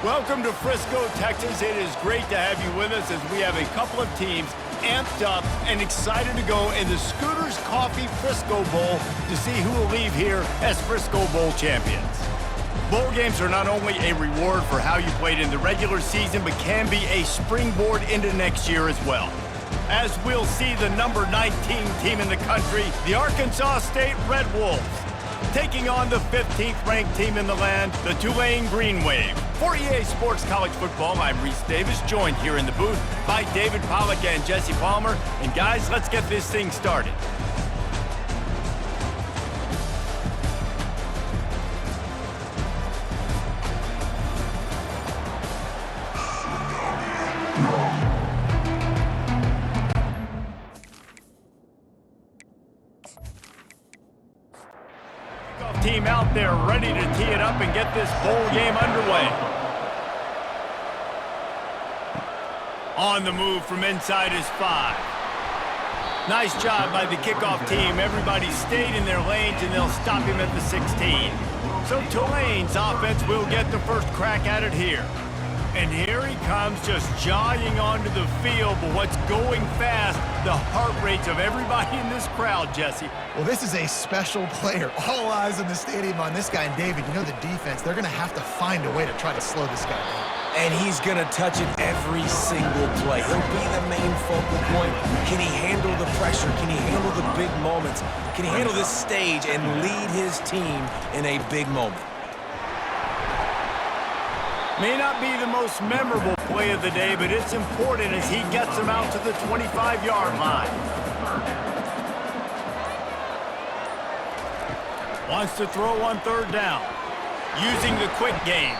Welcome to Frisco, Texas. It is great to have you with us as we have a couple of teams amped up and excited to go in the Scooters Coffee Frisco Bowl to see who will leave here as Frisco Bowl champions. Bowl games are not only a reward for how you played in the regular season, but can be a springboard into next year as well. As we'll see the number 19 team in the country, the Arkansas State Red Wolves, taking on the 15th ranked team in the land, the Tulane Green Wave. For EA Sports College Football, I'm Reese Davis, joined here in the booth by David Pollack and Jesse Palmer. And guys, let's get this thing started. Team out there ready to tee it up and get this bowl game underway. On the move from inside is 5. Nice job by the kickoff team. Everybody stayed in their lanes and they'll stop him at the 16. So Tulane's offense will get the first crack at it here. And here he comes, just jogging onto the field, but what's going fast, the heart rates of everybody in this crowd, Jesse. Well, this is a special player. All eyes in the stadium on this guy. And David, you know the defense, they're going to have to find a way to try to slow this guy down. And he's going to touch it every single play. He'll be the main focal point. Can he handle the pressure? Can he handle the big moments? Can he handle this stage and lead his team in a big moment? May not be the most memorable play of the day, but it's important as he gets them out to the 25-yard line. Wants to throw on third down. Using the quick game.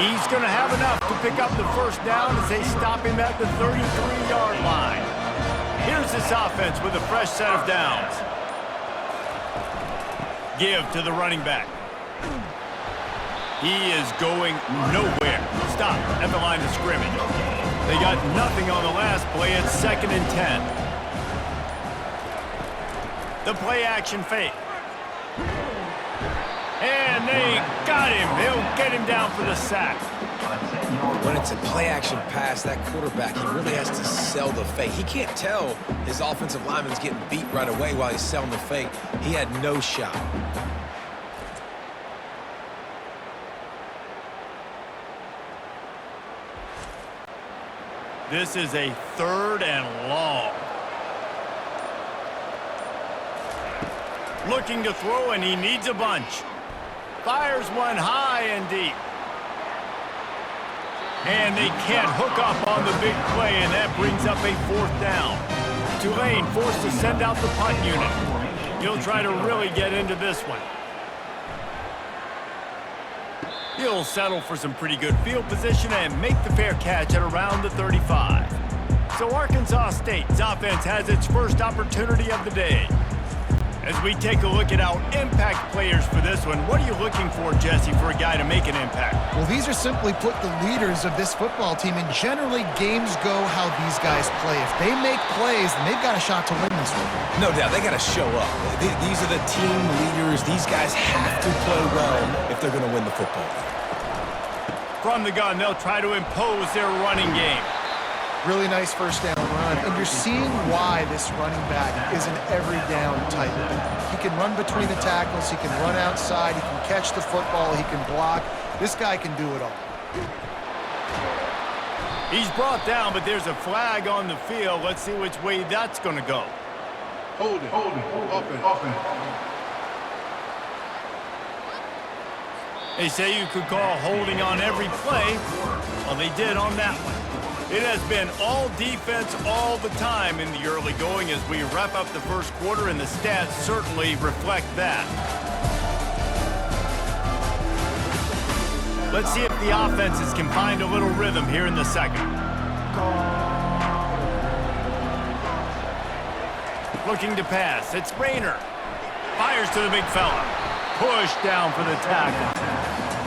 He's going to have enough to pick up the first down as they stop him at the 33-yard line. Here's this offense with a fresh set of downs. Give to the running back. He is going nowhere. Stop at the line of scrimmage. They got nothing on the last play. It's 2nd and 10. The play action fake. And they got him. They'll get him down for the sack. When it's a play-action pass, that quarterback, he really has to sell the fake. He can't tell his offensive lineman's getting beat right away while he's selling the fake. He had no shot. This is a 3rd and long. Looking to throw, and he needs a bunch. Fires one high and deep. And they can't hook up on the big play, and that brings up a 4th down. Tulane forced to send out the punt unit. He'll try to really get into this one. He'll settle for some pretty good field position and make the fair catch at around the 35. So Arkansas State's offense has its first opportunity of the day. As we take a look at our impact players for this one, what are you looking for, Jesse, for a guy to make an impact? Well, these are simply put the leaders of this football team, and generally games go how these guys play. If they make plays, then they've got a shot to win this one. No doubt, they got to show up. These are the team leaders. These guys have to play well if they're going to win the football game. From the gun, they'll try to impose their running game. Really nice first down run, and you're seeing why this running back is an every down type. He can run between the tackles, he can run outside, he can catch the football, he can block. This guy can do it all. He's brought down, but there's a flag on the field. Let's see which way that's going to go. Hold it, open. They say you could call holding on every play. Well, they did on that one. It has been all defense all the time in the early going as we wrap up the first quarter, and the stats certainly reflect that. Let's see if the offenses can find a little rhythm here in the second. Looking to pass. It's Rayner. Fires to the big fella. Push down for the tackle.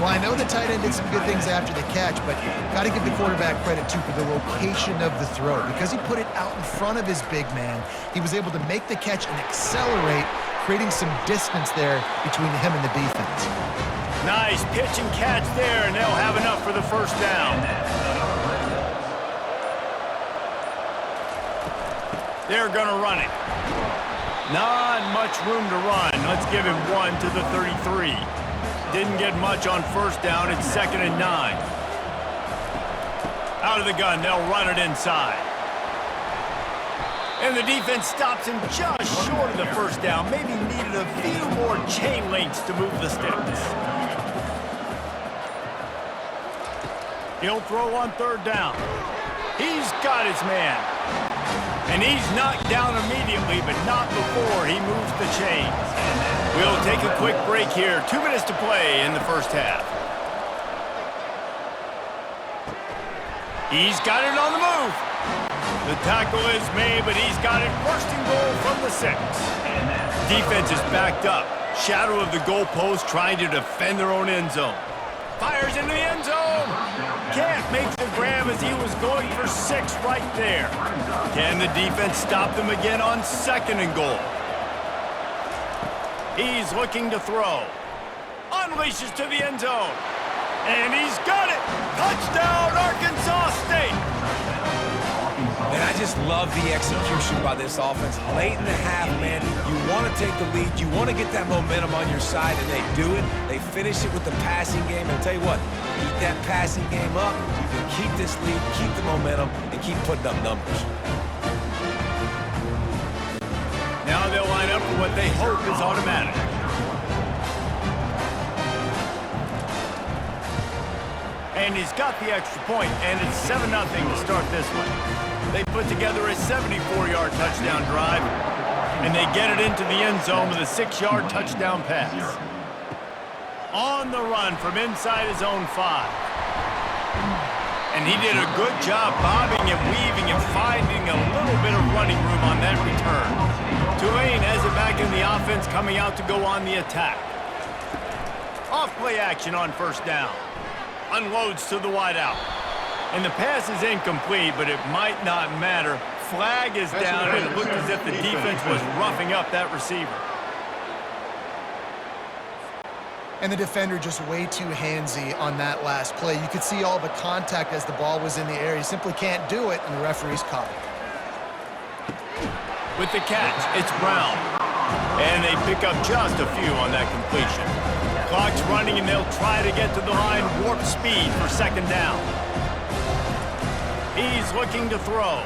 Well, I know the tight end did some good things after the catch, but got to give the quarterback credit, too, for the location of the throw. Because he put it out in front of his big man, he was able to make the catch and accelerate, creating some distance there between him and the defense. Nice pitch and catch there, and they'll have enough for the first down. They're going to run it. Not much room to run. Let's give him 1 to the 33. Didn't get much on first down. It's 2nd and 9. Out of the gun, they'll run it inside. And the defense stops him just short of the first down. Maybe needed a few more chain links to move the sticks. He'll throw on 3rd down. He's got his man. And he's knocked down immediately, but not before he moves the chains. We'll take a quick break here. 2 minutes to play in the first half. He's got it on the move. The tackle is made, but he's got it 1st and goal from the 6. Defense is backed up. Shadow of the goalpost trying to defend their own end zone. Fires into the end zone. Can't make the grab as he was going for 6 right there. Can the defense stop them again on 2nd and goal? He's looking to throw. Unleashes to the end zone. And he's got it. Touchdown, Arkansas State. Man, I just love the execution by this offense. Late in the half, man, you want to take the lead. You want to get that momentum on your side, and they do it. They finish it with the passing game. And I'll tell you what, keep that passing game up. You can keep this lead, keep the momentum, and keep putting up numbers. Now they'll line up for what they hope is automatic. And he's got the extra point, and it's 7-0 to start this one. They put together a 74-yard touchdown drive, and they get it into the end zone with a 6-yard touchdown pass. On the run from inside his own 5. And he did a good job bobbing and weaving and finding a little bit of running room on that return. Tulane has it back in the offense, coming out to go on the attack. Off-play action on 1st down. Unloads to the wideout. And the pass is incomplete, but it might not matter. Flag is down, and it looked as if the defense was roughing up that receiver. And the defender just way too handsy on that last play. You could see all the contact as the ball was in the air. He simply can't do it, and the referee's caught it. With the catch, it's Brown. And they pick up just a few on that completion. Clock's running, and they'll try to get to the line warp speed for 2nd down. He's looking to throw.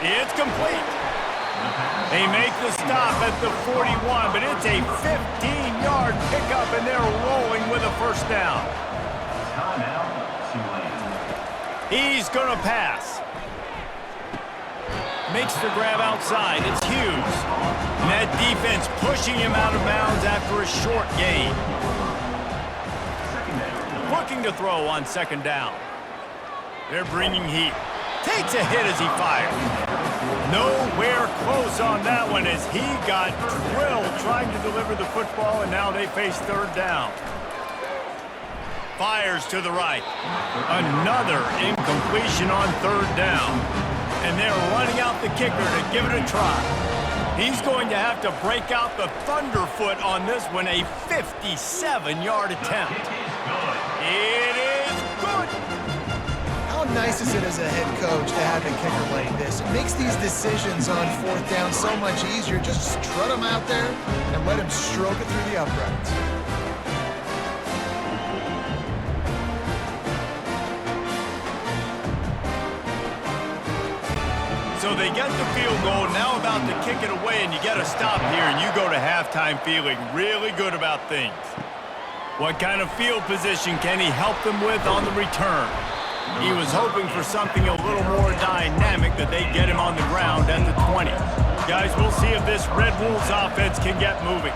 It's complete. They make the stop at the 41, but it's a 15-yard pickup, and they're rolling with a 1st down. He's going to pass. Makes the grab outside. It's Hughes. And that defense pushing him out of bounds after a short gain. Looking to throw on 2nd down. They're bringing heat. Takes a hit as he fires. Nowhere close on that one as he got drilled trying to deliver the football, and now they face 3rd down. Fires to the right. Another incompletion on 3rd down. And they're running out the kicker to give it a try. He's going to have to break out the thunderfoot on this one, a 57-yard attempt. It is good. How nice is it as a head coach to have a kicker like this? It makes these decisions on 4th down so much easier. Just strut him out there and let him stroke it through the uprights. So they get the field goal, now about to kick it away, and you get a stop here, and you go to halftime feeling really good about things. What kind of field position can he help them with on the return? He was hoping for something a little more dynamic, that they get him on the ground at the 20. Guys, we'll see if this Red Wolves offense can get moving.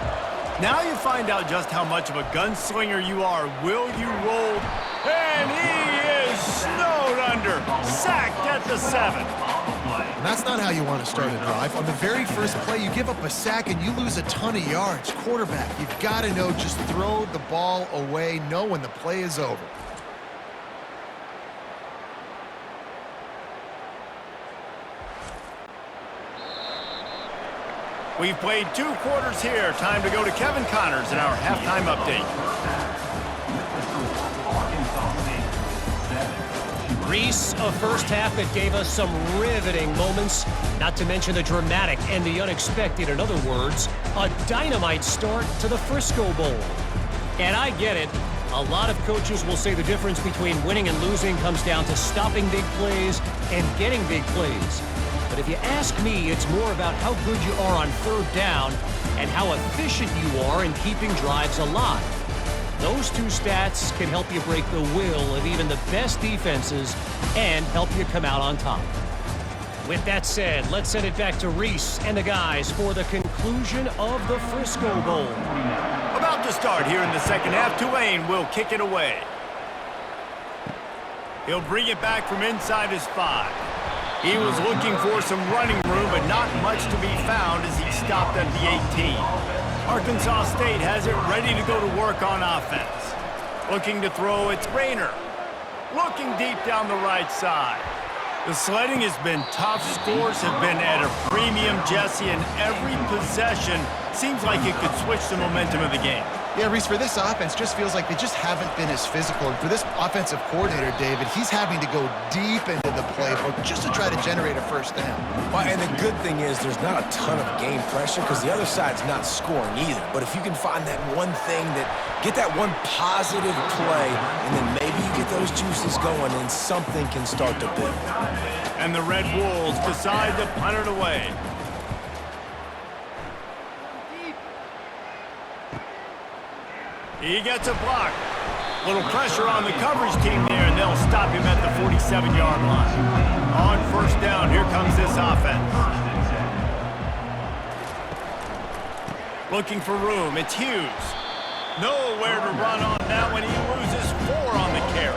Now you find out just how much of a gunslinger you are. Will you roll? And he is snowed under, sacked at the 7. And that's not how you want to start a drive. On the very first play, you give up a sack and you lose a ton of yards. Quarterback, you've got to know, just throw the ball away, know when the play is over. We've played 2 quarters here. Time to go to Kevin Connors in our halftime update. Reese, a first half that gave us some riveting moments, not to mention the dramatic and the unexpected. In other words, a dynamite start to the Frisco Bowl. And I get it. A lot of coaches will say the difference between winning and losing comes down to stopping big plays and getting big plays. But if you ask me, it's more about how good you are on third down and how efficient you are in keeping drives alive. Those 2 stats can help you break the will of even the best defenses and help you come out on top. With that said, let's send it back to Reese and the guys for the conclusion of the Frisco Bowl. About to start here in the second half. Tulane will kick it away. He'll bring it back from inside his 5. He was looking for some running room, but not much to be found as he stopped at the 18. Arkansas State has it ready to go to work on offense. Looking to throw, it's Rayner. Looking deep down the right side. The sledding has been tough. Scores have been at a premium, Jesse, and every possession seems like it could switch the momentum of the game. Yeah, Reese, for this offense, just feels like they just haven't been as physical. And for this offensive coordinator, David, he's having to go deep into the playbook just to try to generate a first down. Well, and the good thing is there's not a ton of game pressure because the other side's not scoring either. But if you can find that one thing, get that one positive play, and then maybe you get those juices going and something can start to build. And the Red Wolves decide to punt it away. He gets a block. Little pressure on the coverage team there, and they'll stop him at the 47-yard line. On first down, here comes this offense. Looking for room, it's Hughes. Nowhere to run on that one. He loses 4 on the carry.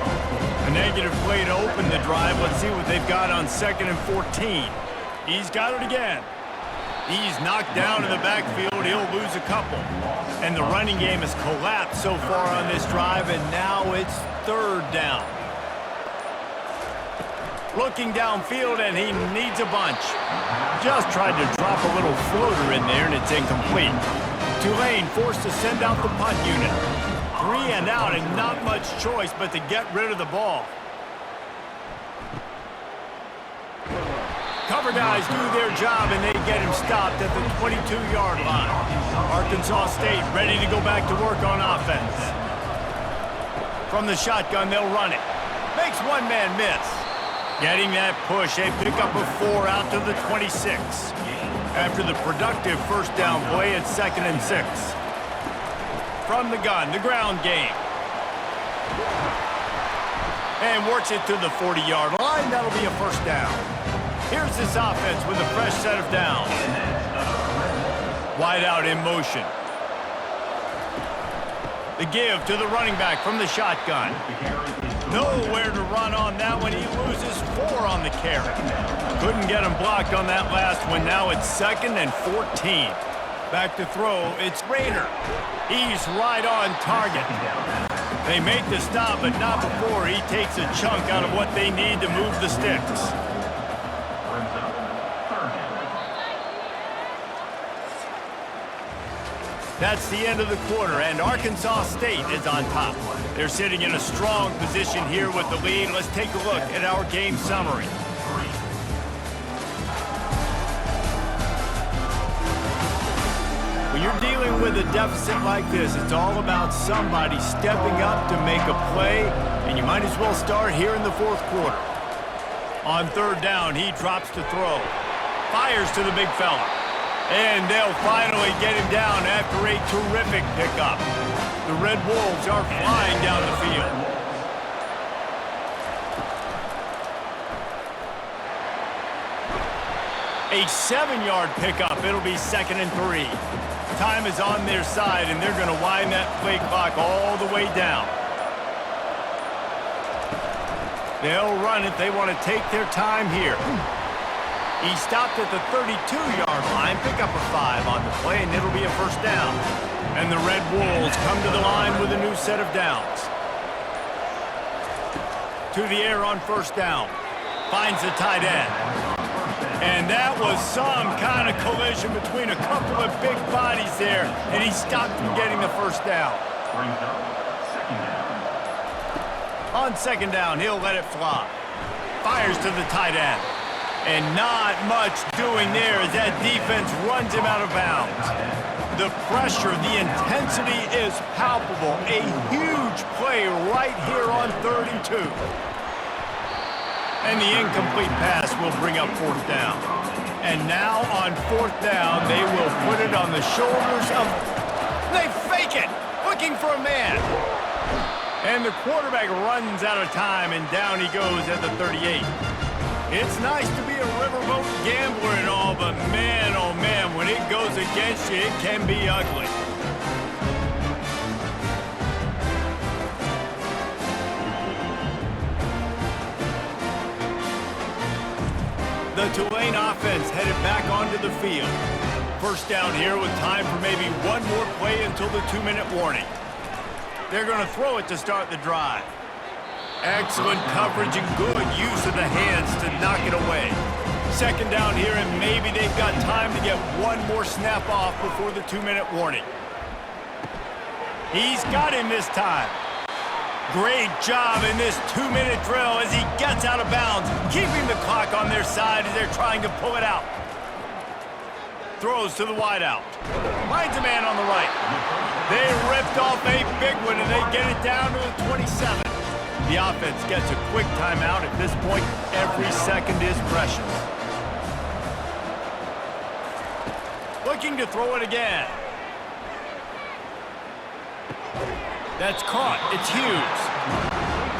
A negative play to open the drive. Let's see what they've got on 2nd and 14. He's got it again. He's knocked down in the backfield. He'll lose a couple. And the running game has collapsed so far on this drive, and now it's 3rd down. Looking downfield, and he needs a bunch. Just tried to drop a little floater in there, and it's incomplete. Tulane forced to send out the punt unit. 3 and out, and not much choice but to get rid of the ball. Cover guys do their job, and they get him stopped at the 22-yard line. Arkansas State ready to go back to work on offense. From the shotgun, they'll run it. Makes one man miss. Getting that push, a pickup of 4 out to the 26. After the productive first down play, it's 2nd and 6. From the gun, the ground game. And works it to the 40-yard line. That'll be a first down. Here's this offense with a fresh set of downs. Wide out in motion. The give to the running back from the shotgun. Nowhere to run on that one. He loses 4 on the carry. Couldn't get him blocked on that last one. Now it's 2nd and 14. Back to throw. It's Rayner. He's right on target. They make the stop, but not before he takes a chunk out of what they need to move the sticks. That's the end of the quarter, and Arkansas State is on top. They're sitting in a strong position here with the lead. Let's take a look at our game summary. When you're dealing with a deficit like this, it's all about somebody stepping up to make a play, and you might as well start here in the 4th quarter. On 3rd down, he drops to throw. Fires to the big fella. And they'll finally get him down after a terrific pickup. The Red Wolves are flying down the field. A 7-yard pickup. It'll be 2nd and 3. Time is on their side, and they're going to wind that play clock all the way down. They'll run it. They want to take their time here. He stopped at the 32-yard line, pick up a 5 on the play, and it'll be a first down. And the Red Wolves come to the line with a new set of downs. To the air on first down. Finds the tight end. And that was some kind of collision between a couple of big bodies there, and he stopped from getting the first down. On second down, he'll let it fly. Fires to the tight end. And not much doing there as that defense runs him out of bounds. The pressure, the intensity is palpable. A huge play right here on 3rd and 2. And the incomplete pass will bring up 4th down. And now on 4th down, they will put it on the shoulders of... They fake it, looking for a man. And the quarterback runs out of time, and down he goes at the 38. It's nice to be a riverboat gambler and all, but man, oh man, when it goes against you, it can be ugly. The Tulane offense headed back onto the field. First down here with time for maybe one more play until the 2-minute warning. They're going to throw it to start the drive. Excellent coverage and good use of the hands to knock it away. Second down here, and maybe they've got time to get one more snap off before the 2-minute warning. He's got him this time. Great job in this 2-minute drill as he gets out of bounds, keeping the clock on their side as they're trying to pull it out. Throws to the wideout. Finds a man on the right. They ripped off a big one, and they get it down to the 27. The offense gets a quick timeout. At this point, every second is precious. Looking to throw it again. That's caught. It's Hughes.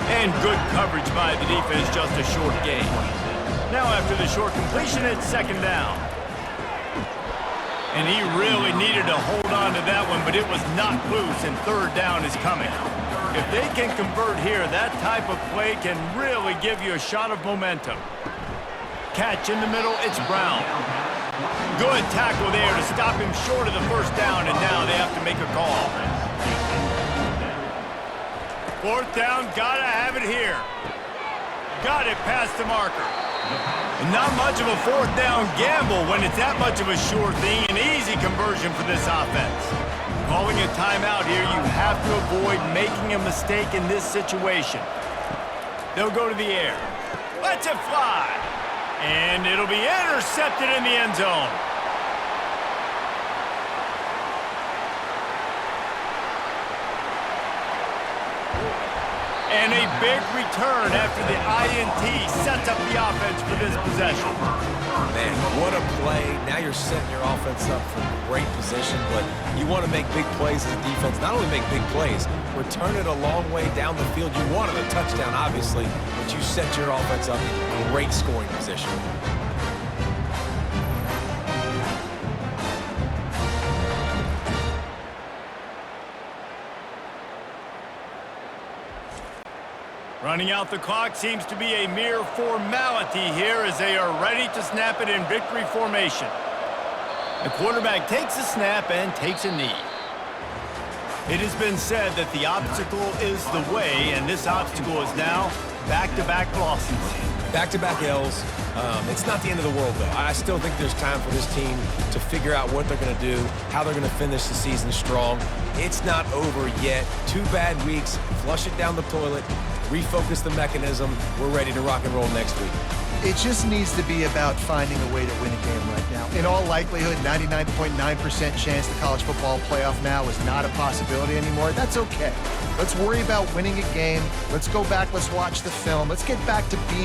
And good coverage by the defense, just a short gain. Now after the short completion, it's second down. And he really needed to hold on to that one, but it was not loose, and third down is coming. If they can convert here, that type of play can really give you a shot of momentum. Catch in the middle, it's Brown. Good tackle there to stop him short of the first down, and now they have to make a call. Fourth down, gotta have it here. Got it past the marker. And not much of a fourth down gamble when it's that much of a sure thing, an easy conversion for this offense. Calling a timeout here, you have to avoid making a mistake in this situation. They'll go to the air. Lets it fly. And it'll be intercepted in the end zone. And a big return after the INT sets up the offense for this possession. Man, what a play. Now you're setting your offense up for great position, but you want to make big plays as a defense. Not only make big plays, return it a long way down the field. You wanted a touchdown, obviously, but you set your offense up in great scoring position. Running out the clock seems to be a mere formality here as they are ready to snap it in victory formation. The quarterback takes a snap and takes a knee. It has been said that the obstacle is the way, and this obstacle is now back-to-back losses. Back-to-back L's. It's not the end of the world, though. I still think there's time for this team to figure out what they're going to do, how they're going to finish the season strong. It's not over yet. 2 bad weeks. Flush it down the toilet. Refocus the mechanism. We're ready to rock and roll next week. It just needs to be about finding a way to win a game right now. In all likelihood, 99.9% chance the college football playoff now is not a possibility anymore. That's okay. Let's worry about winning a game. Let's go back. Let's watch the film. Let's get back to being